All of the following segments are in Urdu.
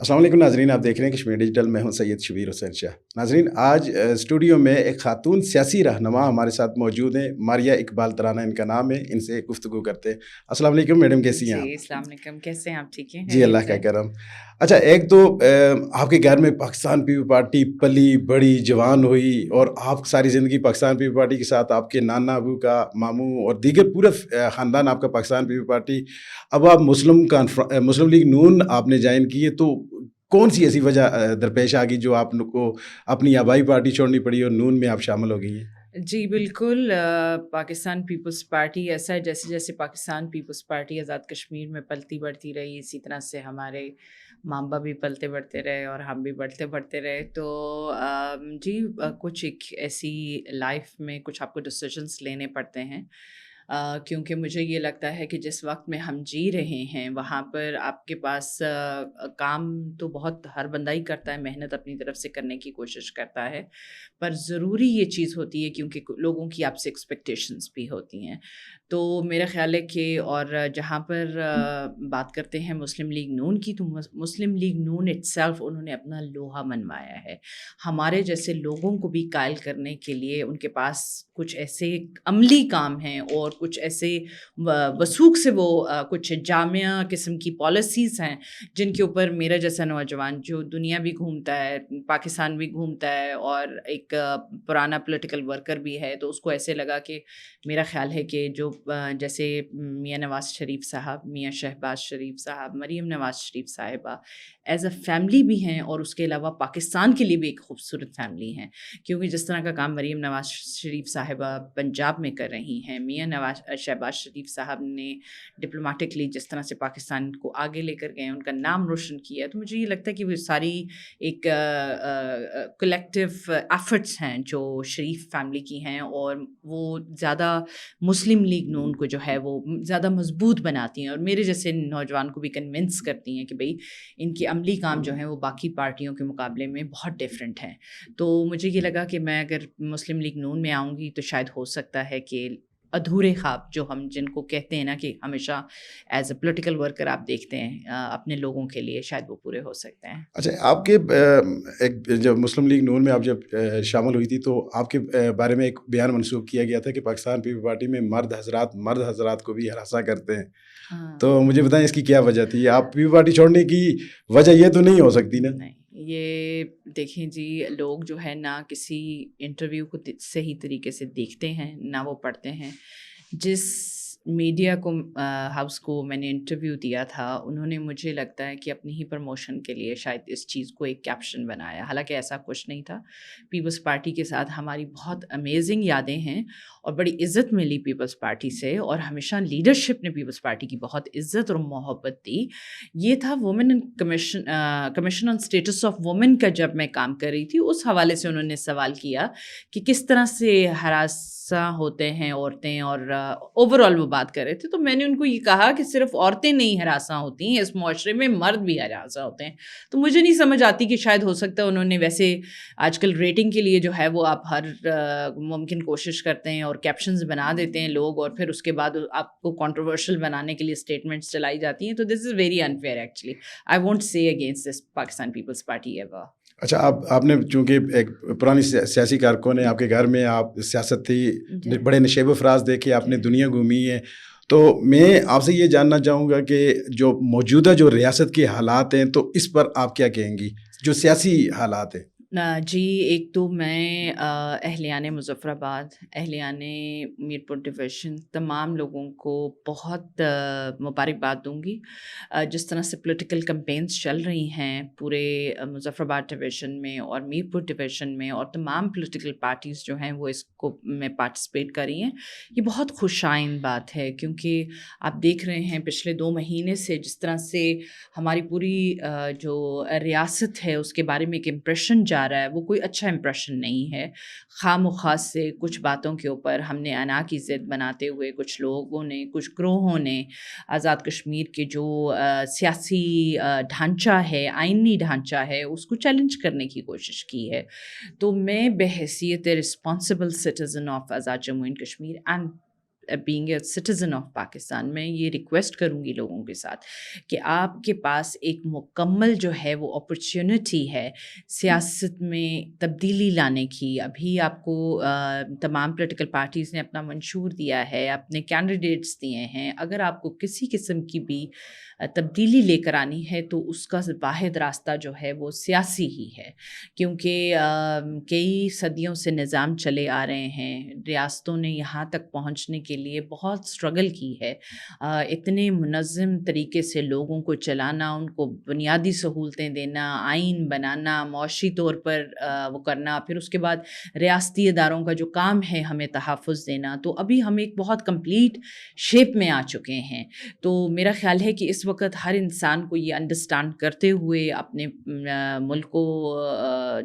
السلام علیکم ناظرین، آپ دیکھ رہے ہیں کشمیر ڈیجیٹل، میں ہوں سید شبیر حسین شاہ۔ ناظرین، آج اسٹوڈیو میں ایک خاتون سیاسی رہنما ہمارے ساتھ موجود ہیں، ماریہ اقبال ترانہ ان کا نام ہے، ان سے گفتگو کرتے ہیں۔ السلام علیکم میڈم، کیسی ہیں جی آپ؟ السلام علیکم، کیسے ہیں آپ؟ ٹھیک ہیں، جی اللہ خیریت کا سے؟ کرم۔ اچھا، ایک تو آپ کے گھر میں پاکستان پیپل پارٹی پلی بڑی جوان ہوئی، اور آپ ساری زندگی پاکستان پیپل پارٹی کے ساتھ، آپ کے نانا ابو کا، ماموں اور دیگر پورا خاندان آپ کا پاکستان پیپل پارٹی۔ اب آپ مسلم لیگ نون آپ نے جوائن کی ہے، تو کون سی ایسی وجہ درپیش آ گئی جو آپ کو اپنی آبائی پارٹی چھوڑنی پڑی اور نون میں آپ شامل ہو گئی ہیں؟ جی بالکل، پاکستان پیپلز پارٹی ایسا ہے، جیسے جیسے پاکستان پیپلز پارٹی آزاد کشمیر میں پلتی بڑھتی رہی، اسی طرح سے ہمارے ماں باپ بھی پلتے بڑھتے رہے اور ہم بھی بڑھتے بڑھتے رہے۔ تو جی کچھ ایک ایسی لائف میں کچھ آپ کو ڈسیزنس لینے پڑتے ہیں، کیونکہ مجھے یہ لگتا ہے کہ جس وقت میں ہم جی رہے ہیں وہاں پر آپ کے پاس کام تو بہت ہر بندہ ہی کرتا ہے، محنت اپنی طرف سے کرنے کی کوشش کرتا ہے، پر ضروری یہ چیز ہوتی ہے کیونکہ لوگوں کی آپ سے ایکسپیکٹیشنز بھی ہوتی ہیں۔ تو میرا خیال ہے کہ، اور جہاں پر بات کرتے ہیں مسلم لیگ نون کی، تو مسلم لیگ نون اٹ سیلف انہوں نے اپنا لوہا منوایا ہے ہمارے جیسے لوگوں کو بھی قائل کرنے کے لیے۔ ان کے پاس کچھ ایسے عملی کام ہیں اور کچھ ایسے وثوق سے وہ کچھ جامعہ قسم کی پالیسیز ہیں جن کے اوپر میرا جیسا نوجوان جو دنیا بھی گھومتا ہے، پاکستان بھی گھومتا ہے اور ایک پرانا پولیٹیکل ورکر بھی ہے، تو اس کو ایسے لگا کہ میرا خیال ہے کہ جو جیسے میاں نواز شریف صاحب، میاں شہباز شریف صاحب، مریم نواز شریف صاحبہ ایز اے فیملی بھی ہیں، اور اس کے علاوہ پاکستان کے لیے بھی ایک خوبصورت فیملی ہیں، کیونکہ جس طرح کا کام مریم نواز شریف صاحبہ پنجاب میں کر رہی ہیں، میاں شہباز شریف صاحب نے ڈپلومیٹکلی جس طرح سے پاکستان کو آگے لے کر گئے، ان کا نام روشن کیا، تو مجھے یہ لگتا ہے کہ وہ ساری ایک کلیکٹیو ایفرٹس ہیں جو شریف فیملی کی ہیں، اور وہ زیادہ مسلم لیگ نون کو جو ہے وہ زیادہ مضبوط بناتی ہیں، اور میرے جیسے نوجوان کو بھی کنونس کرتی ہیں کہ بھئی ان کے عملی کام جو ہیں وہ باقی پارٹیوں کے مقابلے میں بہت ڈیفرنٹ ہیں۔ تو مجھے یہ لگا کہ میں اگر مسلم لیگ نون میں آؤں گی تو شاید ہو سکتا ہے کہ ادھورے خواب جو ہم جن کو کہتے ہیں نا کہ ہمیشہ ایز اے پولیٹیکل ورکر آپ دیکھتے ہیں اپنے لوگوں کے لیے، شاید وہ پورے ہو سکتے ہیں۔ اچھا، آپ کے ایک جب مسلم لیگ نون میں آپ جب شامل ہوئی تھی، تو آپ کے بارے میں ایک بیان منسوخ کیا گیا تھا کہ پاکستان پیپل پارٹی میں مرد حضرات کو بھی ہراساں کرتے ہیں، ہاں تو مجھے بتائیں اس کی کیا وجہ تھی؟ آپ پیپل پارٹی چھوڑنے کی وجہ یہ تو نہیں ہو سکتی نا؟ نہیں، یہ دیکھیں جی، لوگ جو ہے نہ کسی انٹرویو کو صحیح طریقے سے دیکھتے ہیں، نہ وہ پڑھتے ہیں۔ جس میڈیا کو ہاؤس کو میں نے انٹرویو دیا تھا، انہوں نے مجھے لگتا ہے کہ اپنی ہی پروموشن کے لیے شاید اس چیز کو ایک کیپشن بنایا، حالانکہ ایسا کچھ نہیں تھا۔ پیپلز پارٹی کے ساتھ ہماری بہت امیزنگ یادیں ہیں، اور بڑی عزت ملی پیپلز پارٹی سے، اور ہمیشہ لیڈرشپ نے پیپلز پارٹی کی بہت عزت اور محبت دی۔ یہ تھا women commission on status of women کا، جب میں کام کر رہی تھی اس حوالے سے انہوں نے سوال کیا کہ کس طرح سے ہراساں ہوتے ہیں عورتیں، اور اوور آل وہ بات کر رہے تھے، تو میں نے ان کو یہ کہا کہ صرف عورتیں نہیں ہراساں ہوتی ہیں، اس معاشرے میں مرد بھی ہراساں ہوتے ہیں۔ تو مجھے نہیں سمجھ آتی کہ شاید ہو سکتا ہے انہوں نے، ویسے آج کل ریٹنگ کے لیے جو ہے وہ آپ ہر ممکن کوشش کرتے ہیں اور کیپشنز بنا دیتے ہیں لوگ، اور پھر اس کے بعد آپ کو کنٹروورشل بنانے کے لیے اسٹیٹمنٹس چلائی جاتی ہیں، تو this is very unfair actually. I won't say against this Pakistan Peoples Party ever. اچھا، آپ نے چونکہ ایک پرانی سیاسی کارکن ہیں، آپ کے گھر میں آپ سیاست تھی، بڑے نشیب و فراز دیکھے، آپ نے دنیا گھومی ہے، تو میں آپ سے یہ جاننا چاہوں گا کہ جو موجودہ جو ریاست کے حالات ہیں، تو اس پر آپ کیا کہیں گی، جو سیاسی حالات ہیں؟ جی، ایک تو میں اہلیان مظفر آباد، اہلیان میر پور ڈویژن تمام لوگوں کو بہت مبارکباد دوں گی۔ جس طرح سے پولیٹیکل کمپینس چل رہی ہیں پورے مظفر آباد ڈویژن میں اور میر پور ڈویژن میں، اور تمام پولیٹیکل پارٹیز جو ہیں وہ اس کو میں پارٹیسپیٹ کر رہی ہیں، یہ بہت خوش آئند بات ہے، کیونکہ آپ دیکھ رہے ہیں پچھلے 2 مہینے سے جس طرح سے ہماری پوری جو ریاست ہے اس کے بارے میں ایک امپریشن جا رہا ہے، وہ کوئی اچھا امپریشن نہیں ہے۔ خواہ مخواہ سے کچھ باتوں کے اوپر ہم نے انا کی ضد بناتے ہوئے کچھ لوگوں نے، کچھ گروہوں نے آزاد کشمیر کے جو سیاسی ڈھانچہ ہے، آئینی ڈھانچہ ہے، اس کو چیلنج کرنے کی کوشش کی ہے۔ تو میں بحیثیت responsible citizen of Azad Jammu and Kashmir and being a citizen of Pakistan میں یہ ریکویسٹ کروں گی لوگوں کے ساتھ کہ آپ کے پاس ایک مکمل جو ہے وہ اپرچونٹی ہے سیاست میں تبدیلی لانے کی. ابھی آپ کو تمام پولیٹیکل پارٹیز نے اپنا منشور دیا ہے, اپنے کینڈیڈیٹس دیے ہیں. اگر آپ کو کسی قسم کی بھی تبدیلی لے کر آنی ہے تو اس کا واحد راستہ جو ہے وہ سیاسی ہی ہے, کیونکہ کئی صدیوں سے نظام چلے آ رہے ہیں. ریاستوں نے یہاں تک پہنچنے کے لیے بہت اسٹرگل کی ہے. اتنے منظم طریقے سے لوگوں کو چلانا, ان کو بنیادی سہولتیں دینا, آئین بنانا, معاشی طور پر وہ کرنا, پھر اس کے بعد ریاستی اداروں کا جو کام ہے ہمیں تحفظ دینا, تو ابھی ہم ایک بہت کمپلیٹ شیپ میں آ چکے ہیں. تو میرا خیال ہے کہ اس وقت ہر انسان کو یہ انڈرسٹینڈ کرتے ہوئے اپنے ملک کو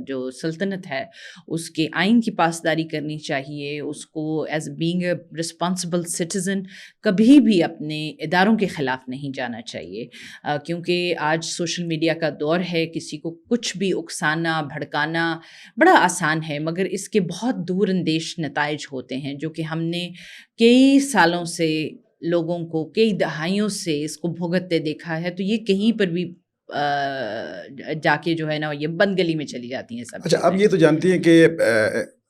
جو سلطنت ہے اس کے آئین کی پاسداری کرنی چاہیے. اس کو as being a responsible citizen کبھی بھی اپنے اداروں کے خلاف نہیں جانا چاہیے, کیونکہ آج سوشل میڈیا کا دور ہے. کسی کو کچھ بھی اکسانا, بھڑکانا بڑا آسان ہے, مگر اس کے بہت دور اندیش نتائج ہوتے ہیں جو کہ ہم نے کئی سالوں سے لوگوں کو, کئی دہائیوں سے اس کو بھگتتے دیکھا ہے. تو یہ کہیں پر بھی جا کے جو ہے نا یہ بند گلی میں چلی جاتی ہیں سب. اچھا, آپ یہ تو جانتی ہیں کہ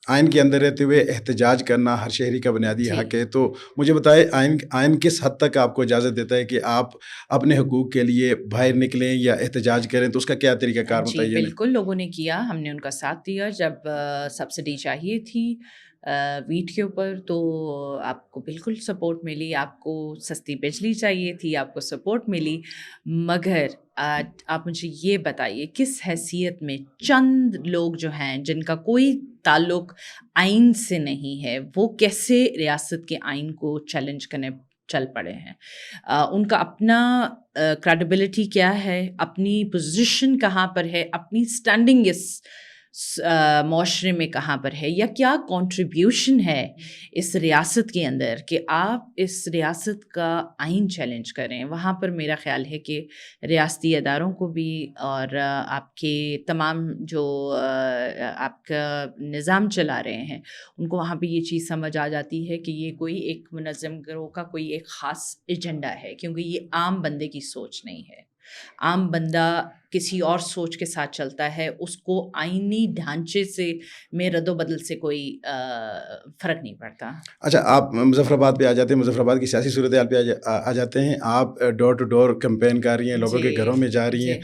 آئین کے اندر رہتے ہوئے احتجاج کرنا ہر شہری کا بنیادی حق ہے, تو مجھے بتائیں آئین کس حد تک آپ کو اجازت دیتا ہے کہ آپ اپنے حقوق کے لیے باہر نکلیں یا احتجاج کریں, تو اس کا کیا طریقہ کار جی متعین ہے؟ بالکل, لوگوں نے کیا, ہم نے ان کا ساتھ دیا. جب سبسڈی چاہیے تھی ویٹ کے اوپر تو آپ کو بالکل سپورٹ ملی. آپ کو سستی بجلی چاہیے تھی, آپ کو سپورٹ ملی. مگر آپ مجھے یہ بتائیے کس حیثیت میں چند لوگ جو ہیں جن کا کوئی تعلق آئین سے نہیں ہے وہ کیسے ریاست کے آئین کو چیلنج کرنے چل پڑے ہیں؟ ان کا اپنا کریڈیبلٹی کیا ہے, اپنی پوزیشن کہاں پر ہے, اپنی اسٹینڈنگ اس معاشرے میں کہاں پر ہے, یا کیا کنٹریبیوشن ہے اس ریاست کے اندر کہ آپ اس ریاست کا آئین چیلنج کریں. وہاں پر میرا خیال ہے کہ ریاستی اداروں کو بھی اور آپ کے تمام جو آپ کا نظام چلا رہے ہیں ان کو وہاں پہ یہ چیز سمجھ آ جاتی ہے کہ یہ کوئی ایک منظم گروہ کا کوئی ایک خاص ایجنڈا ہے, کیونکہ یہ عام بندے کی سوچ نہیں ہے. عام بندہ کسی اور سوچ کے ساتھ چلتا ہے, اس کو آئینی ڈھانچے سے میں رد و بدل سے کوئی فرق نہیں پڑتا. اچھا, آپ مظفر آباد پہ آ جاتے ہیں, مظفر آباد کی سیاسی صورتحال پہ آ جاتے ہیں. آپ ڈور ٹو ڈور کیمپین کر رہی ہیں, لوگوں کے گھروں میں جا رہی ہیں,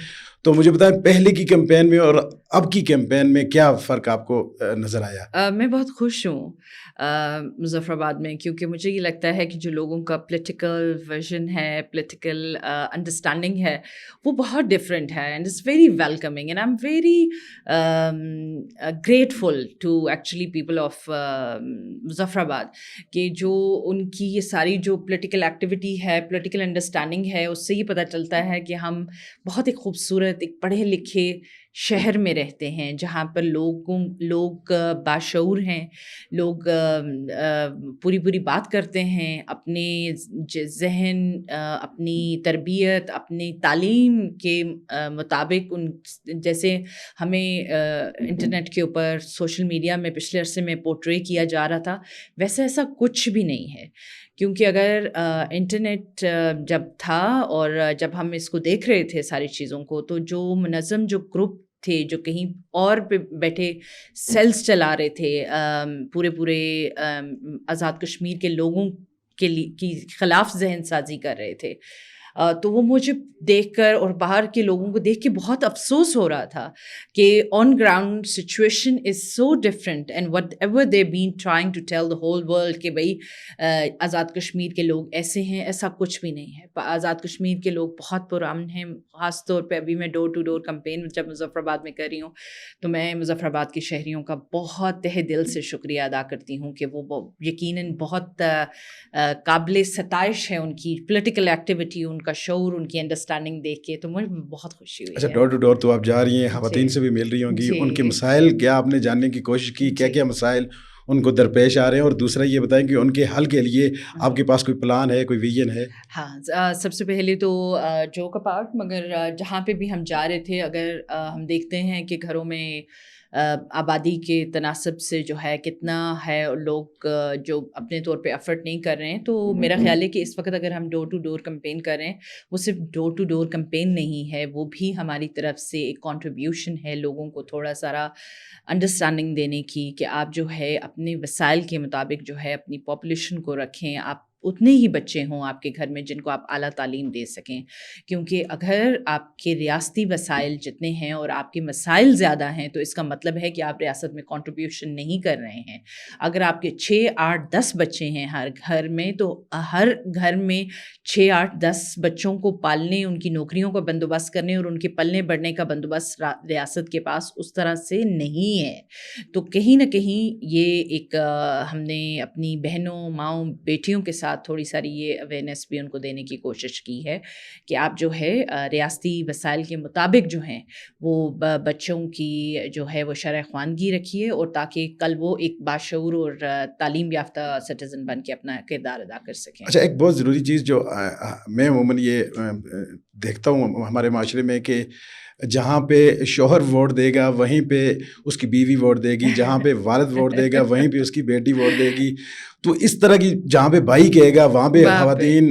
تو مجھے بتائیں پہلے کی کیمپین میں اور اب کی کیمپین میں کیا فرق آپ کو نظر آیا؟ میں بہت خوش ہوں مظفر آباد میں, کیونکہ مجھے یہ لگتا ہے کہ جو لوگوں کا پولیٹیکل ویژن ہے, پولیٹیکل انڈرسٹینڈنگ ہے, وہ بہت ڈفرینٹ ہے. And it's very welcoming and I am very grateful to actually people of Muzaffarabad کہ جو ان کی یہ ساری جو پولیٹیکل ایکٹیویٹی ہے, پولیٹیکل انڈرسٹینڈنگ ہے, اس سے یہ پتہ چلتا ہے کہ ہم بہت ایک خوبصورت, ایک پڑھے لکھے شہر میں رہتے ہیں جہاں پر لوگ باشعور ہیں, لوگ پوری بات کرتے ہیں, اپنے ذہن, اپنی تربیت, اپنی تعلیم کے مطابق. ان جیسے ہمیں انٹرنیٹ کے اوپر سوشل میڈیا میں پچھلے عرصے میں پورٹرے کیا جا رہا تھا, ویسا ایسا کچھ بھی نہیں ہے. کیونکہ اگر انٹرنیٹ جب تھا اور جب ہم اس کو دیکھ رہے تھے ساری چیزوں کو, تو جو منظم جو گروپ تھے جو کہیں اور پہ بیٹھے سیلز چلا رہے تھے, پورے آزاد کشمیر کے لوگوں کی خلاف ذہن سازی کر رہے تھے, تو وہ مجھے دیکھ کر اور باہر کے لوگوں کو دیکھ کے بہت افسوس ہو رہا تھا کہ on ground situation is so different. And whatever they been trying to tell the whole world کہ بھائی آزاد کشمیر کے لوگ ایسے ہیں, ایسا کچھ بھی نہیں ہے. آزاد کشمیر کے لوگ بہت پرامن ہیں. خاص طور پہ ابھی میں ڈور ٹو ڈور کمپین جب مظفر آباد میں کر رہی ہوں تو میں مظفر آباد کے شہریوں کا بہت تہ دل سے شکریہ ادا کرتی ہوں کہ وہ یقیناً بہت قابل ستائش ہے ان کی پولیٹیکل ایکٹیویٹی, ان کا شعور, ان کی انڈرسٹینڈنگ دیکھ کے, تو مجھے بہت خوشی ہوئی. اچھا, ڈور ٹو ڈور تو آپ جا رہی ہیں, خواتین سے بھی مل رہی ہوں گی, ان کے مسائل کیا آپ نے جاننے کی کوشش کی, کیا کیا مسائل ان کو درپیش آ رہے ہیں, اور دوسرا یہ بتائیں کہ ان کے حل کے لیے آپ کے پاس کوئی پلان ہے, کوئی ویژن ہے؟ ہاں, سب سے پہلے تو جوک اپارٹ, مگر جہاں پہ بھی ہم جا رہے تھے, اگر ہم دیکھتے ہیں کہ گھروں میں آبادی کے تناسب سے جو ہے کتنا ہے لوگ جو اپنے طور پہ ایفرٹ نہیں کر رہے ہیں. تو میرا خیال ہے کہ اس وقت اگر ہم ڈور ٹو ڈور کمپین کر رہے ہیں, وہ صرف ڈور ٹو ڈور کمپین نہیں ہے, وہ بھی ہماری طرف سے ایک کنٹریبیوشن ہے لوگوں کو تھوڑا سارا انڈرسٹینڈنگ دینے کی کہ آپ جو ہے اپنے وسائل کے مطابق جو ہے اپنی پاپولیشن کو رکھیں, آپ اتنے ہی بچے ہوں آپ کے گھر میں جن کو آپ اعلیٰ تعلیم دے سکیں. کیونکہ اگر آپ کے ریاستی وسائل جتنے ہیں اور آپ کے مسائل زیادہ ہیں تو اس کا مطلب ہے کہ آپ ریاست میں کنٹریبیوشن نہیں کر رہے ہیں. اگر آپ کے 6 8 10 بچے ہیں ہر گھر میں, تو ہر گھر میں 6 8 10 بچوں کو پالنے, ان کی نوکریوں کا بندوبست کرنے اور ان کے پلنے بڑھنے کا بندوبست ریاست کے پاس اس طرح سے نہیں ہے. تو کہیں نہ کہیں یہ ایک ہم نے اپنی بہنوں, ماؤں, بیٹیوں کے ساتھ تھوڑی ساری یہ اویئرنیس بھی ان کو دینے کی کوشش کی ہے کہ آپ جو ہے ریاستی وسائل کے مطابق جو ہیں وہ بچوں کی جو ہے وہ شرح خواندگی رکھیے, اور تاکہ کل وہ ایک باشعور اور تعلیم یافتہ سٹیزن بن کے اپنا کردار ادا کر سکیں. اچھا, ایک بہت ضروری چیز جو میں عموماً یہ دیکھتا ہوں ہمارے معاشرے میں کہ جہاں پہ شوہر ووٹ دے گا وہیں پہ اس کی بیوی ووٹ دے گی, جہاں پہ والد ووٹ دے گا وہیں پہ اس کی بیٹی ووٹ دے گی. تو اس طرح کی جہاں پہ بھائی کہے گا وہاں پہ خواتین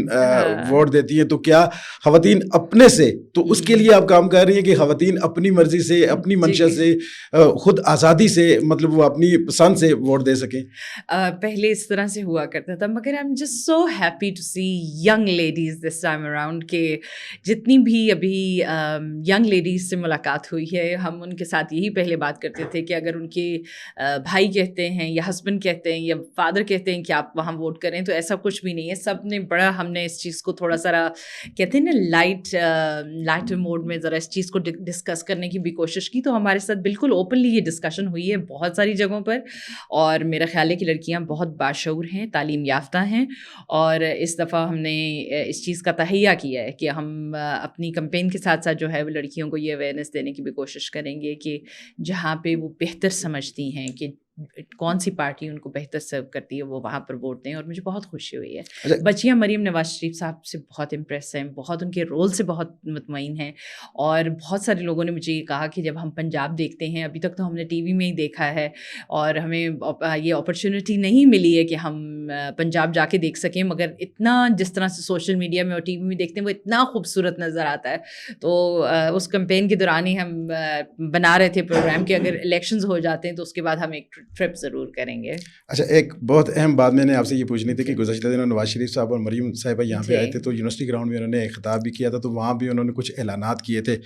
ووٹ دیتی ہیں. تو کیا خواتین اپنے سے, تو اس کے لیے آپ کام کر رہی ہیں کہ خواتین اپنی مرضی سے, اپنی منشا سے, خود آزادی سے, مطلب وہ اپنی پسند سے ووٹ دے سکیں؟ پہلے اس طرح سے ہوا کرتا تھا, مگر I am just so happy to see young ladies this time around کہ جتنی بھی ابھی ینگ لیڈیز سے ملاقات ہوئی ہے, ہم ان کے ساتھ یہی پہلے بات کرتے تھے کہ اگر ان کے بھائی کہتے ہیں یا ہسبینڈ کہتے ہیں یا فادر کہتے ہیں کہ آپ وہاں ووٹ کریں, تو ایسا کچھ بھی نہیں ہے. سب نے بڑا, ہم نے اس چیز کو تھوڑا سا کہتے ہیں نا لائٹ موڈ میں ذرا اس چیز کو ڈسکس کرنے کی بھی کوشش کی. تو ہمارے ساتھ بالکل اوپنلی یہ ڈسکشن ہوئی ہے بہت ساری جگہوں پر, اور میرا خیال ہے کہ لڑکیاں بہت باشعور ہیں, تعلیم یافتہ ہیں, اور اس دفعہ ہم نے اس چیز کا تہیہ کیا ہے کہ ہم اپنی کمپین کے ساتھ ساتھ جو ہے وہ لڑکیوں کو یہ اویئرنیس دینے کی بھی کوشش کریں گے کہ جہاں پہ وہ بہتر سمجھتی ہیں کہ کون سی پارٹی ان کو بہتر سرو کرتی ہے وہ وہاں پر ووٹ دیں. اور مجھے بہت خوشی ہوئی ہے. بچیاں مریم نواز شریف صاحب سے بہت امپریس ہیں, بہت ان کے رول سے بہت مطمئن ہیں, اور بہت سارے لوگوں نے مجھے یہ کہا کہ جب ہم پنجاب دیکھتے ہیں, ابھی تک تو ہم نے ٹی وی میں ہی دیکھا ہے اور ہمیں یہ اپرچونیٹی نہیں ملی ہے کہ ہم پنجاب جا کے دیکھ سکیں, مگر اتنا جس طرح سے سوشل میڈیا میں اور ٹی وی میں دیکھتے ہیں وہ اتنا خوبصورت نظر آتا ہے. تو اس کمپین کے دوران ہی ہم بنا رہے تھے پروگرام کہ اگر الیکشنز ہو جاتے ہیں تو اس کے بعد ہم ایک ٹرپ ضرور کریں گے. اچھا, ایک بہت اہم بات میں نے آپ سے یہ پوچھنی تھی کہ گزشتہ دنوں نواز شریف صاحب اور مریم صاحبہ یہاں پہ آئے تھے, تو یونیورسٹی گراؤنڈ میں انہوں نے ایک خطاب بھی کیا تھا, تو وہاں بھی انہوں نے کچھ اعلانات کیے تھے.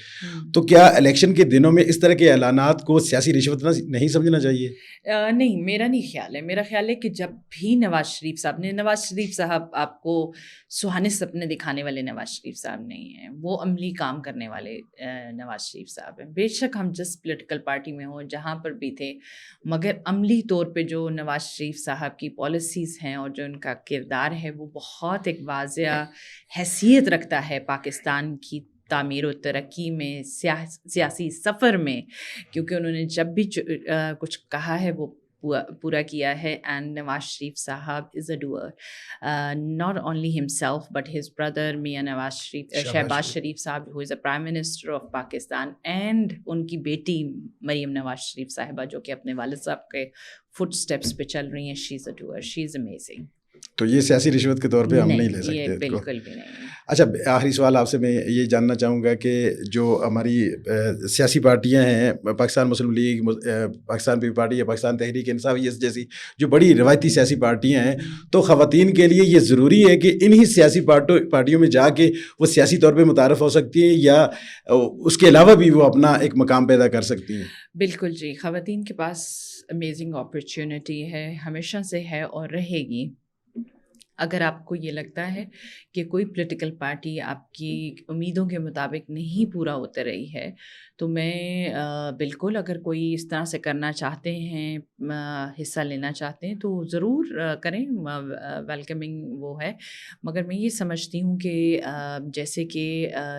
تو کیا الیکشن کے دنوں میں اس طرح کے اعلانات کو سیاسی رشوت نہیں سمجھنا چاہیے؟ نہیں, میرا نہیں خیال ہے. میرا خیال ہے کہ جب بھی نواز شریف صاحب آپ کو سہانے سپنے دکھانے والے نواز شریف صاحب نہیں ہیں, وہ عملی کام کرنے والے نواز شریف صاحب ہیں. بے شک ہم جس پولیٹیکل پارٹی میں ہوں, جہاں پر بھی تھے, مگر عملی طور پہ جو نواز شریف صاحب کی پالیسیز ہیں اور جو ان کا کردار ہے وہ بہت ایک واضح حیثیت رکھتا ہے پاکستان کی تعمیر و ترقی میں, سیاسی سفر میں, کیونکہ انہوں نے جب بھی کچھ کہا ہے وہ پورا کیا ہے. And Nawaz Sharif Sahab is a doer, not only himself but his brother Mian Nawaz Sharif, Shahbaz Sharif Sahab who is a prime minister of Pakistan, and ان کی بیٹی مریم نواز شریف صاحبہ جو کہ اپنے والد صاحب کے فٹ اسٹیپس پہ چل رہی ہیں. شی از a doer, she is amazing. تو یہ سیاسی رشوت کے طور پہ ہم نہیں لے سکتے. یہ بالکل بھی نہیں. اچھا, آخری سوال آپ سے میں یہ جاننا چاہوں گا کہ جو ہماری سیاسی پارٹیاں ہیں, پاکستان مسلم لیگ, پاکستان پیپلز پارٹی یا پاکستان تحریک انصاف جیسی جو بڑی روایتی سیاسی پارٹیاں ہیں, تو خواتین کے لیے یہ ضروری ہے کہ انہی سیاسی پارٹیوں میں جا کے وہ سیاسی طور پہ متعارف ہو سکتی ہیں, یا اس کے علاوہ بھی وہ اپنا ایک مقام پیدا کر سکتی ہیں؟ بالکل جی, خواتین کے پاس امیزنگ اپرچونٹی ہے, ہمیشہ سے ہے اور رہے گی. اگر آپ کو یہ لگتا ہے کہ کوئی پولیٹیکل پارٹی آپ کی امیدوں کے مطابق نہیں پورا اتر رہی ہے, تو میں بالکل, اگر کوئی اس طرح سے کرنا چاہتے ہیں, حصہ لینا چاہتے ہیں, تو ضرور کریں, ویلکمنگ وہ ہے. مگر میں یہ سمجھتی ہوں کہ جیسے کہ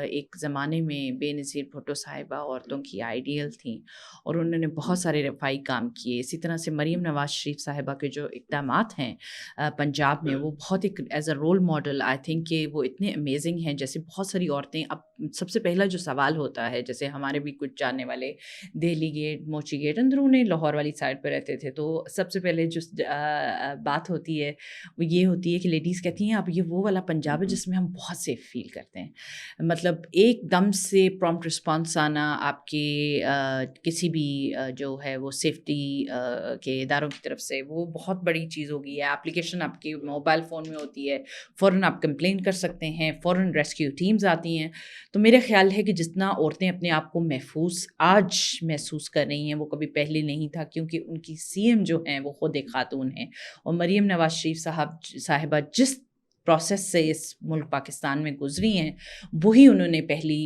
ایک زمانے میں بے نظیر بھٹو صاحبہ عورتوں کی آئیڈیل تھیں اور انہوں نے بہت سارے رفائی کام کیے, اسی طرح سے مریم نواز شریف صاحبہ کے جو اقدامات ہیں پنجاب میں وہ بہت ایک as a role model I think کہ وہ اتنے امیزنگ ہیں. جیسے بہت ساری عورتیں اب سب سے پہلا جو سوال ہوتا ہے, جیسے ہمارے بھی کچھ جاننے والے دہلی گیٹ, موچی گیٹ, اندرون لاہور والی سائڈ پہ رہتے تھے, تو سب سے پہلے جو بات ہوتی ہے وہ یہ ہوتی ہے کہ لیڈیز کہتی ہیں اب یہ وہ والا پنجاب ہے جس میں ہم بہت سیف فیل کرتے ہیں. مطلب ایک دم سے پرومپٹ رسپانس آنا آپ کے کسی بھی جو ہے وہ سیفٹی کے اداروں کی طرف سے, وہ بہت بڑی چیز ہو گئی ہے. اپلیکیشن آپ کے موبائل فون میں ہوتی ہے, فوراً آپ کمپلین کر سکتے ہیں, فوراً ریسکیو ٹیمز آتی ہیں. تو میرا خیال ہے کہ جتنا عورتیں اپنے آپ کو محفوظ آج محسوس کر رہی ہیں وہ کبھی پہلے نہیں تھا, کیونکہ ان کی سی ایم جو ہیں وہ خود ایک خاتون ہیں, اور مریم نواز شریف صاحبہ جس پروسیس سے اس ملک پاکستان میں گزری ہیں, وہی انہوں نے پہلی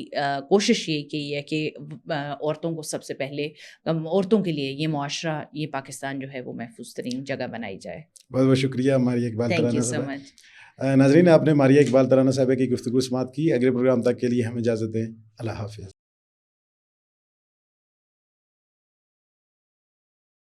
کوشش یہ کی ہے کہ عورتوں کو سب سے پہلے, عورتوں کے لیے یہ معاشرہ, یہ پاکستان جو ہے وہ محفوظ ترین جگہ بنائی جائے. بہت بہت شکریہ ماریہ اقبال تھینک ترانہ یو سو صاحبہ. مچ. ناظرین, آپ نے ماریہ اقبال ترانہ صاحبہ کی گفتگو سماعت کی. اگلے پروگرام تک کے لیے ہمیں اجازت دیں. اللہ حافظ.